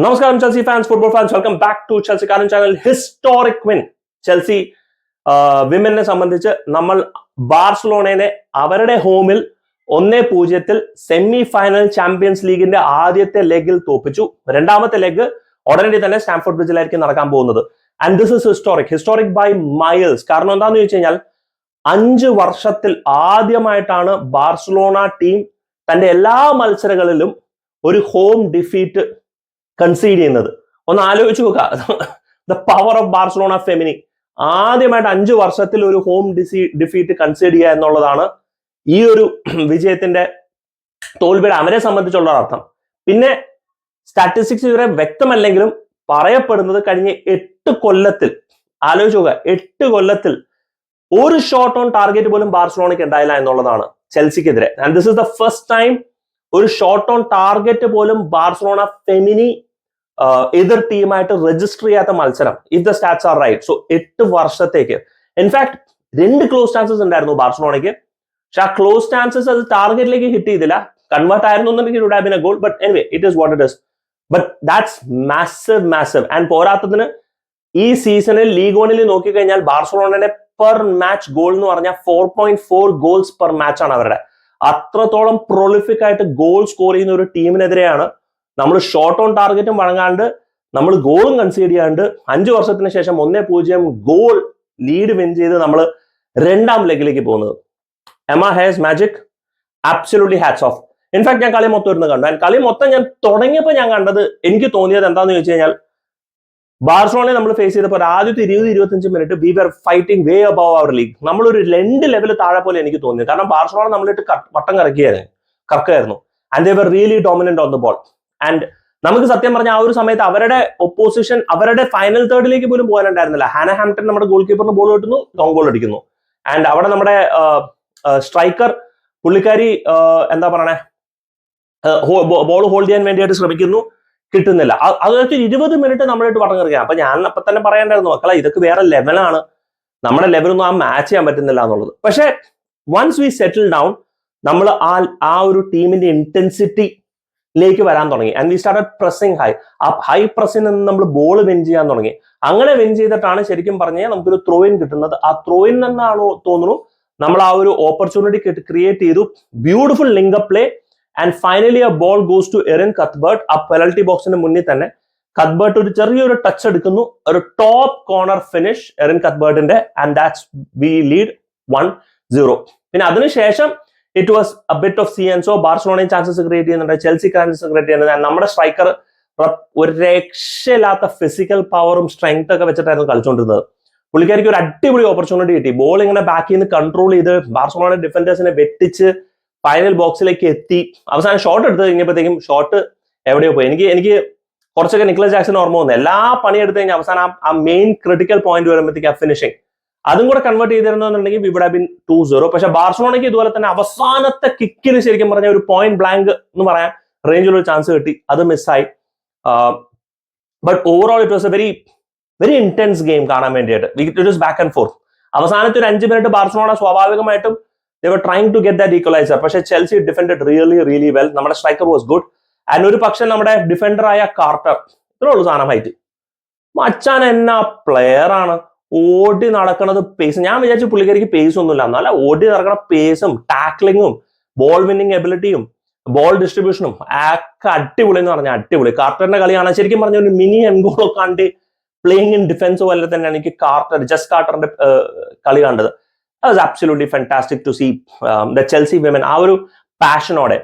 Namaskaram, Chelsea fans, football fans. Welcome back to Chelsea Karan channel. Historic win. Chelsea വിമനെ സംബന്ധിച്ച് നമ്മൾ ബാർസലോണയെ അവരുടെ ഹോമിൽ 1-0 semi final champions ലീഗിന്റെ ആദ്യത്തെ ലെഗിൽ തോപ്പിച്ചു. രണ്ടാമത്തെ ലെഗ് ഉടനടി തന്നെ സ്റ്റാംഫോർഡ് ബ്രിഡ്ജിലായിരിക്കും നടക്കാൻ പോകുന്നത്. And this is historic by miles. കാരണം എന്താണെന്ന് ചോദിച്ചു കഴിഞ്ഞാൽ 5 വർഷത്തിൽ ആദ്യമായിട്ടാണ് ബാർസലോണ ടീം തന്റെ എല്ലാ മത്സരങ്ങളിലും ഒരു ഹോം ഡിഫീറ്റ് കൺസീഡ് ചെയ്യുന്നത്. ഒന്ന് ആലോചിച്ച് നോക്കുക, ദ പവർ ഓഫ് ബാർസലോണ ഫെമിനി. ആദ്യമായിട്ട് 5 വർഷത്തിൽ ഒരു ഹോം ഡിഫീറ്റ് കൺസീഡ് ചെയ്യുക എന്നുള്ളതാണ് ഈ ഒരു വിജയത്തിന്റെ തോൽവിയുടെ അവരെ സംബന്ധിച്ചുള്ള അർത്ഥം. പിന്നെ സ്റ്റാറ്റിസ്റ്റിക്സ് ഇവരെ വ്യക്തമല്ലെങ്കിലും പറയപ്പെടുന്നത് കഴിഞ്ഞ 8 കൊല്ലത്തിൽ, ആലോചിച്ച് നോക്കുക, 8 കൊല്ലത്തിൽ ഒരു ഷോട്ട് ഓൺ ടാർഗറ്റ് പോലും ബാർസലോണയ്ക്ക് ഉണ്ടായില്ല എന്നുള്ളതാണ് ചെൽസിക്കെതിരെ. And this is the first time ഒരു ഷോട്ട് ഓൺ ടാർഗറ്റ് പോലും ബാർസലോണ ഫെമിനി എതിർ ടീമായിട്ട് രജിസ്റ്റർ ചെയ്യാത്ത മത്സരം, if the stats are right. So 8 വർഷത്തേക്ക് ഇൻഫാക്ട് 2 ക്ലോസ് ചാൻസസ് ഉണ്ടായിരുന്നു ബാർസലോണയ്ക്ക്. പക്ഷെ ആ ക്ലോസ് ചാൻസസ് അത് ടാർഗറ്റിലേക്ക് ഹിറ്റ് ചെയ്തില്ല. കൺവേർട്ട് ആയിരുന്നു എന്നുണ്ടെങ്കിൽ would have been a goal. But anyway, it is what it is. But that's massive. And പോരാത്തതിന് ഈ സീസണിൽ ലീഗ് 1 നോക്കിക്കഴിഞ്ഞാൽ ബാർസലോണയുടെ പെർ മാച്ച് ഗോൾ എന്ന് പറഞ്ഞാൽ 4.4 ഗോൾസ് പെർ മാച്ച് ആണ് അവരുടെ. അത്രത്തോളം പ്രൊളിഫിക് ആയിട്ട് ഗോൾ സ്കോർ ചെയ്യുന്ന ഒരു ടീമിനെതിരെയാണ് നമ്മൾ ഷോട്ട് ഓൺ ടാർഗറ്റും വഴങ്ങാണ്ട്, നമ്മൾ ഗോളും കൺസീഡ് ചെയ്യാണ്ട് 5 വർഷത്തിന് ശേഷം 1-0 ഗോൾ ലീഡ് വിൻ ചെയ്ത് നമ്മൾ രണ്ടാം ലെഗിലേക്ക് പോകുന്നത്. Emma Hayes magic, absolutely hats off. In fact ഞാൻ കളി മൊത്തം ഇരുന്ന് കണ്ടു. കളി മൊത്തം ഞാൻ തുടങ്ങിയപ്പോൾ ഞാൻ കണ്ടത്, എനിക്ക് തോന്നിയത് എന്താണെന്ന് ചോദിച്ചു കഴിഞ്ഞാൽ, ബാർസലോണയെ നമ്മൾ ഫേസ് ചെയ്തപ്പോൾ ആദ്യത്തെ 20-25 minute we were fighting way above our league. നമ്മളൊരു 2 ലെവൽ താഴെ പോലെ എനിക്ക് തോന്നിയത്. കാരണം ബാർസലോണ നമ്മളിട്ട് വട്ടം കറക്കുകയായിരുന്നു. And they were really dominant on the ball. And നമുക്ക് സത്യം പറഞ്ഞാൽ ആ ഒരു സമയത്ത് അവരുടെ ഒപ്പോസിഷൻ അവരുടെ ഫൈനൽ തേർഡിലേക്ക് പോലും പോകാനുണ്ടായിരുന്നില്ല. ഹാന ഹാംപ്ടൺ നമ്മുടെ ഗോൾ കീപ്പറിന് ബോൾ കിട്ടുന്നു, ലോങ് ബോൾ അടിക്കുന്നു. ആൻഡ് അവിടെ നമ്മുടെ സ്ട്രൈക്കർ പുള്ളിക്കാരി എന്താ പറയണേ, ബോൾ ഹോൾഡ് ചെയ്യാൻ വേണ്ടിയിട്ട് ശ്രമിക്കുന്നു, കിട്ടുന്നില്ല. അത് വെച്ച് 20 മിനിറ്റ് നമ്മളിട്ട് വട്ടം കറക്കുക. അപ്പൊ ഞാൻ അപ്പൊ തന്നെ പറയേണ്ടായിരുന്നു, മക്കളെ ഇതൊക്കെ വേറെ ലെവലാണ്, നമ്മുടെ ലെവലൊന്നും ആ മാച്ച് ചെയ്യാൻ പറ്റുന്നില്ല എന്നുള്ളത്. പക്ഷെ വൺസ് വി സെറ്റിൽ ഡൗൺ, നമ്മൾ ആ ഒരു ടീമിന്റെ ഇന്റൻസിറ്റിയിലേക്ക് വരാൻ തുടങ്ങി. And we started pressing high. ആ ഹൈ പ്രസിൽ നിന്ന് നമ്മൾ ബോൾ വിൻ ചെയ്യാൻ തുടങ്ങി. അങ്ങനെ വിൻ ചെയ്തിട്ടാണ് ശരിക്കും പറഞ്ഞാൽ നമുക്കൊരു ത്രോ ഇൻ കിട്ടുന്നത്. ആ ത്രോ ഇൻ എന്നാണോ തോന്നുന്നു നമ്മൾ ആ ഒരു ഓപ്പർച്യൂണിറ്റി ക്രിയേറ്റ് ചെയ്തു. Beautiful link play. And finally a ball goes to Erin Cuthbert. ആ പെനൽറ്റി ബോക്സിന് മുന്നിൽ തന്നെ കത്ബർട്ട് ഒരു ചെറിയൊരു ടച്ച് എടുക്കുന്നു, ഒരു ടോപ്പ് കോർണർ ഫിനിഷ് എറിൻ കത്ബർട്ടിന്റെ. And that's we lead 1-0. പിന്നെ അതിനുശേഷം it was a bit of see and saw. ബാർസലോണയും ചാൻസസ് ക്രിയേറ്റ് ചെയ്യുന്നുണ്ട്, ചെൽസി ചാൻസസ് ക്രിയേറ്റ് ചെയ്യുന്നുണ്ട്. നമ്മുടെ സ്ട്രൈക്കർ ഒരു രക്ഷയില്ലാത്ത ഫിസിക്കൽ പവറും സ്ട്രെങ്ത് ഒക്കെ വെച്ചിട്ടായിരുന്നു കളിച്ചുകൊണ്ടിരുന്നത്. പുള്ളിക്കാരിക്ക് ഒരു അടിപൊളി ഓപ്പർച്യൂണിറ്റി കിട്ടി. ബോൾ ഇങ്ങനെ ബാക്കിൽ നിന്ന് കൺട്രോൾ ചെയ്ത് ബാർസലോണ ഡിഫൻഡേഴ്സിനെ വെട്ടിച്ച് ഫൈനൽ ബോക്സിലേക്ക് എത്തി. അവസാനം ഷോട്ട് എടുത്ത് കഴിഞ്ഞപ്പോഴത്തേക്കും ഷോട്ട് എവിടെയോ പോയി. എനിക്ക് കുറച്ചൊക്കെ നിക്കലസ് ജാക്സൺ ഓർമ്മ വന്നു. എല്ലാ പണി എടുത്തു കഴിഞ്ഞാൽ അവസാനം ആ മെയിൻ ക്രിട്ടിക്കൽ പോയിന്റ് വരുമ്പോഴത്തേക്ക് ആ ഫിനിഷിംഗ് അതും കൂടെ കൺവേർട്ട് ചെയ്തിരുന്നുണ്ടെങ്കിൽ വി വുഡ് ഹാവ് ബീൻ 2-0. പക്ഷെ ബാർസലോണയ്ക്ക് ഇതുപോലെ തന്നെ അവസാനത്തെ കിക്കിന് ശരിക്കും പറഞ്ഞ ഒരു പോയിന്റ് ബ്ലാങ്ക് എന്ന് പറയാൻ റേഞ്ചിലൊരു ചാൻസ് കിട്ടി, അത് മിസ്സായി. But overall it was A very intense game കാണാൻ വേണ്ടിയിട്ട്. It was back and fourth. അവസാനത്തെ ഒരു 5 മിനിറ്റ് ബാർസലോണ സ്വാഭാവികമായിട്ടും they were trying to get that equalizer. പക്ഷെ ചെൽസി ഡിഫെൻഡഡ് റിയലി വെൽ. നമ്മുടെ സ്ട്രൈക്കർ വാസ് ഗുഡ്. ആൻഡ് ഒരു പക്ഷെ നമ്മുടെ ഡിഫൻഡർ ആയ കാർട്ടർ, ഇത്രേ ഉള്ളൂ സാധനം ഹൈറ്റ്. മച്ചാൻ എന്നാ പ്ലെയർ ആണ്, ഓടി നടക്കണത് പേസ്. ഞാൻ വിചാരിച്ചു പുള്ളിക്കാരിക്ക് പേസ് ഒന്നുമില്ല, എന്നാലും ഓടി നടക്കണ പേസും ടാക്ലിങ്ങും ബോൾ വിന്നിങ് എബിലിറ്റിയും ബോൾ ഡിസ്ട്രിബ്യൂഷനും ഒക്കെ അടിപൊളി എന്ന് പറഞ്ഞാൽ അടിപൊളി. കാർട്ടറിന്റെ കളിയാണ് ശരിക്കും പറഞ്ഞ ഒരു മിനി എൻഗോളോ കണ്ട് പ്ലേയിങ് ഇൻ ഡിഫൻസ് പോലെ തന്നെയാണ് എനിക്ക് ജസ്റ്റ് കാർട്ടറിന്റെ കളി കണ്ടത്. That was absolutely fantastic to see the Chelsea women. ആ ഒരു പാഷനോടെ.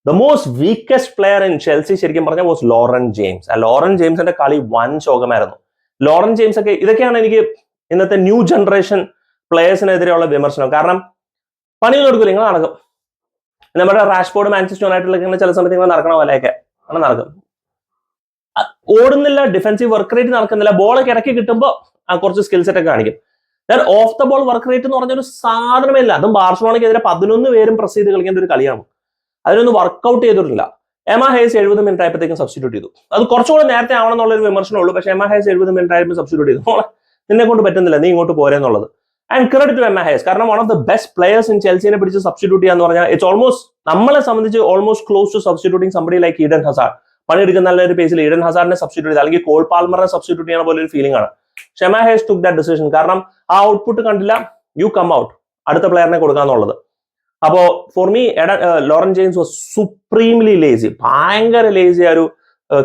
The most weakest player in Chelsea ശരിക്കും പറഞ്ഞാൽ was ലോറൻ ജെയിംസ്. ആ ലോറൻ ജെയിംസിന്റെ കളി വൻ ശോകമായിരുന്നു. ലോറൻ ജെയിംസ് ഒക്കെ ഇതൊക്കെയാണ് എനിക്ക് ഇന്നത്തെ ന്യൂ ജനറേഷൻ പ്ലേയേഴ്സിനെതിരെയുള്ള വിമർശനം. കാരണം പണിയൊന്നും എടുക്കില്ല, നിങ്ങൾ നടക്കും. നമ്മുടെ റാഷ്ഫോർഡ്, മാഞ്ചസ്റ്റർ യുണൈറ്റഡിലൊക്കെ ചില സമയത്ത് നിങ്ങൾ നടക്കണ പോലെയൊക്കെ അങ്ങനെ നടക്കും. ഓടുന്നില്ല, ഡിഫൻസീവ് വർക്ക് റേറ്റ് നടക്കുന്നില്ല, ബോളൊക്കെ ഇടയ്ക്ക് കിട്ടുമ്പോൾ കുറച്ച് സ്കിൽ സെറ്റ് ഒക്കെ കാണിക്കും. Of the ball work rate എന്ന് പറഞ്ഞൊരു സാധനമേ ഇല്ല. അതും ബാർസലോണയ്ക്കെതിരെ 11 പേരും പ്രസ് ചെയ്ത് കളിക്കേണ്ട ഒരു കളിയാണ്. അതിനൊന്നും വർക്ക്ഔട്ട് ചെയ്തിട്ടില്ല. എമാ ഹേസ് 70 മിനിറ്റ് ആയപ്പോഴത്തേക്കും സബ്സ്റ്റിറ്റ്യൂട്ട് ചെയ്തു. അത് കുറച്ചുകൂടെ നേരത്തെ ആവണം എന്നുള്ളൊരു വിമർശനമുള്ളൂ. പക്ഷേ എമാ ഹേസ് 70 മിനിറ്റ് ആയപ്പോൾ സബ്സ്റ്റിറ്റ്യൂട്ട് ചെയ്തു. നിന്നെ കൊണ്ട് പറ്റുന്നില്ല, നീ ഇങ്ങോട്ട് പോരെന്നുള്ളത്. And credit to Emma Hayes. കാരണം one of the best players in ചെൽസിനെ പിടിച്ച് സബ്സ്റ്റിറ്റ്യൂട്ട് ചെയ്യാന്ന് പറഞ്ഞാൽ ഇറ്റ്സ് ഓൾമോസ്റ്റ്, നമ്മളെ സംബന്ധിച്ച് ഓൾമോസ്റ്റ് ക്ലോസ് ടു സബ്സ്റ്റിറ്റ്യൂട്ടിങ് സംബഡി ലൈക്ക് ഈഡൻ ഹസാർഡ്. പണിയെടുക്കുന്ന നല്ലൊരു പേസിൽ ഈഡൻ ഹസാറിനെ സബ്സ്റ്റിറ്റ്യൂട്ട് ചെയ്ത് അല്ലെങ്കിൽ കോൾ പാൽമറിനെ സബ്സ്റ്റിറ്റ്യൂട്ട് ചെയ്യുന്ന പോലെ ഒരു ഫീലിംഗ് ആണ്. Shama Hayes took that decision. കാരണം ആ ഔട്ട്പുട്ട് കണ്ടില്ല, യു കം ഔട്ട്, അടുത്ത പ്ലെയറിനെ കൊടുക്കാന്നുള്ളത്. അപ്പോ for me Lauren James was supremely lazy, ഭയങ്കര ലേസി ആ ഒരു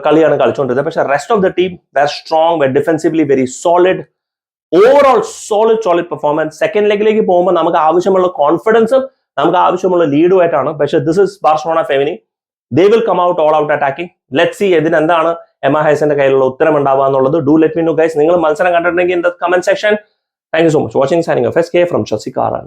കളിയാണ് കളിച്ചുകൊണ്ടിരുന്നത്. പക്ഷെ rest of the team were strong, were defensively very solid, overall solid performance. Second ലെഗിലേക്ക് പോകുമ്പോൾ നമുക്ക് ആവശ്യമുള്ള കോൺഫിഡൻസും നമുക്ക് ആവശ്യമുള്ള ലീഡുമായിട്ടാണ്. പക്ഷെ this is Barcelona Femeni. They will come out all out attacking. Let see ഇതിനെന്താണ് എമ ഹൈസിന്റെ കയ്യിലുള്ള ഉത്തരം ഉണ്ടാവുക എന്നുള്ളത്. Do let me know guys. നിങ്ങൾ മത്സരം കണ്ടിട്ടുണ്ടെങ്കിൽ in the comment section. Thank you so much watching. Signing off SK from ഷസികാരൻ.